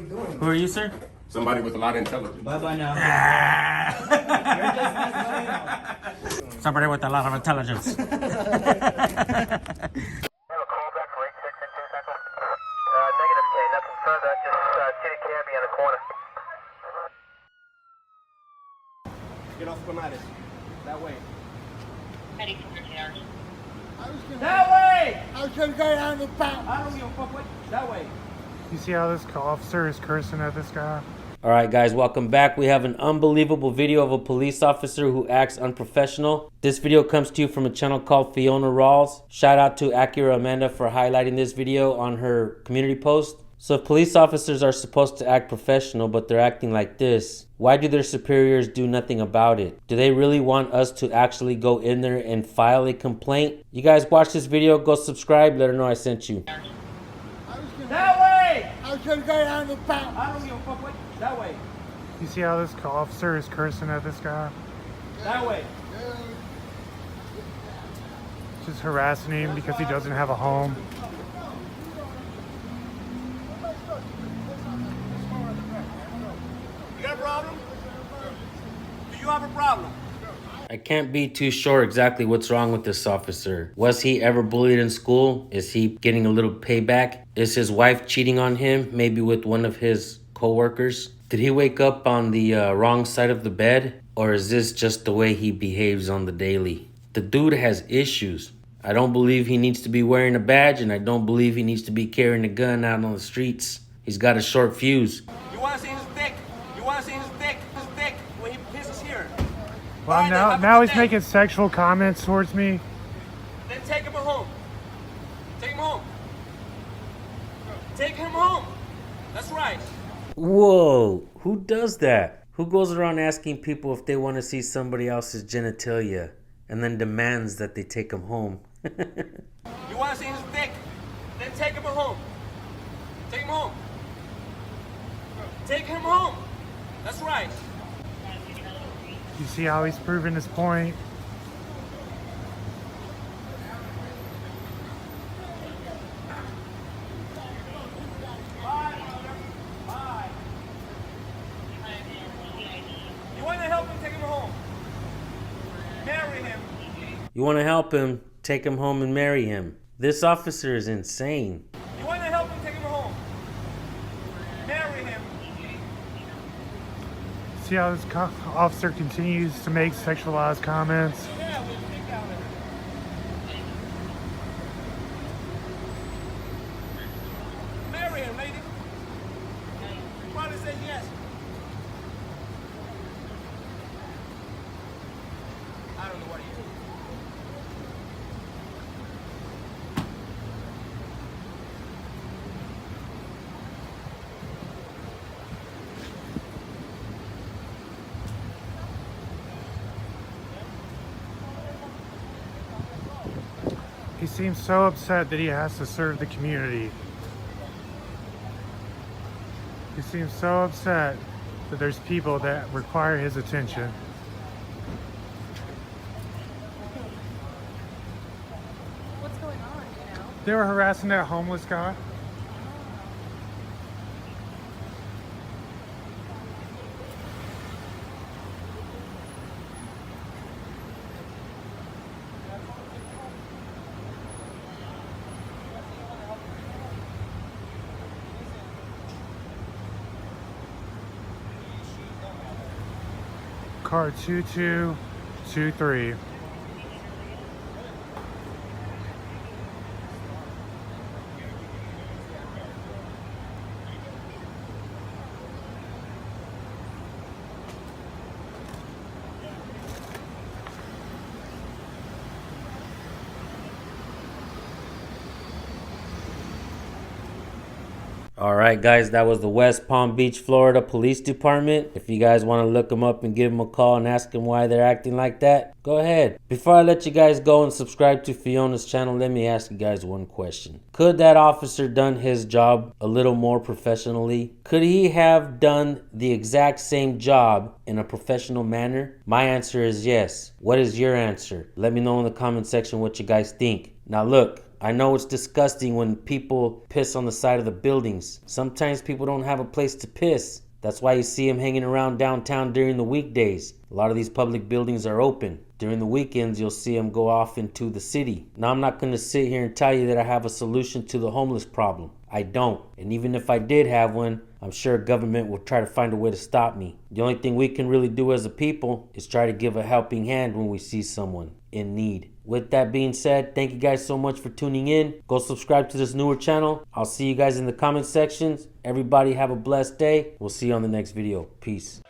you doing? Who are you, sir? Somebody with a lot of intelligence. Bye-bye now. You're just messing. Somebody with a lot of intelligence. Call back for 86 in 2 seconds. Negative K, nothing further. Just see the cab on the corner. Get off Clematis. That way. Heading for repairs. That way! I was gonna go down the back. I don't give a fuck what. That way. You see how this officer is cursing at this guy? All right, guys, welcome back. We have an unbelievable video of a police officer who acts unprofessional. This video comes to you from a channel called Fiona Rawls. Shout out to Acura Amanda for highlighting this video on her community post. So if police officers are supposed to act professional, but they're acting like this, why do their superiors do nothing about it? Do they really want us to actually go in there and file a complaint? You guys watch this video, go subscribe, let her know I sent you. That way! I was gonna go down the back. I don't give a fuck what. That way. You see how this officer is cursing at this guy? That way. Just harassing him because he doesn't have a home. You got a problem? Do you have a problem? I can't be too sure exactly what's wrong with this officer. Was he ever bullied in school? Is he getting a little payback? Is his wife cheating on him, maybe with one of his co-workers? Did he wake up on the wrong side of the bed? Or is this just the way he behaves on the daily? The dude has issues. I don't believe he needs to be wearing a badge, and I don't believe he needs to be carrying a gun out on the streets. He's got a short fuse. You want to see his dick? You want to see his dick? His dick when he pisses here. Well, Alright, then, have a now good he's day. making sexual comments towards me. Then take him home. Take him home. Take him home. That's right. Whoa, who does that? Who goes around asking people if they want to see somebody else's genitalia and then demands that they take them home? You want to see his dick? Then take him home. Take him home. Take him home. That's right. You see how he's proving his point? Bye, brother. Bye. You want to help him? Take him home. Marry him. You want to help him, take him home and marry him. This officer is insane. You want to help him? Take him home. Marry him. See how this officer continues to make sexualized comments? Yeah, we'll kick out of it. Marry him, lady. Probably says yes. I don't know what he is. He seems so upset that he has to serve the community. He seems so upset that there's people that require his attention. What's going on, you know? They were harassing that homeless guy. Car 2223. All right, guys, that was the West Palm Beach, Florida Police Department. If you guys want to look them up and give them a call and ask them why they're acting like that, go ahead. Before I let you guys go and subscribe to Fiona's channel, let me ask you guys one question. Could that officer done his job a little more professionally? Could he have done the exact same job in a professional manner? My answer is yes. What is your answer? Let me know in the comment section what you guys think. Now look, I know it's disgusting when people piss on the side of the buildings. Sometimes people don't have a place to piss. That's why you see them hanging around downtown during the weekdays. A lot of these public buildings are open. During the weekends, you'll see them go off into the city. Now, I'm not going to sit here and tell you that I have a solution to the homeless problem. I don't. And even if I did have one, I'm sure government will try to find a way to stop me. The only thing we can really do as a people is try to give a helping hand when we see someone in need. With that being said, thank you guys so much for tuning in. Go subscribe to this newer channel. I'll see you guys in the comment sections. Everybody have a blessed day. We'll see you on the next video. Peace.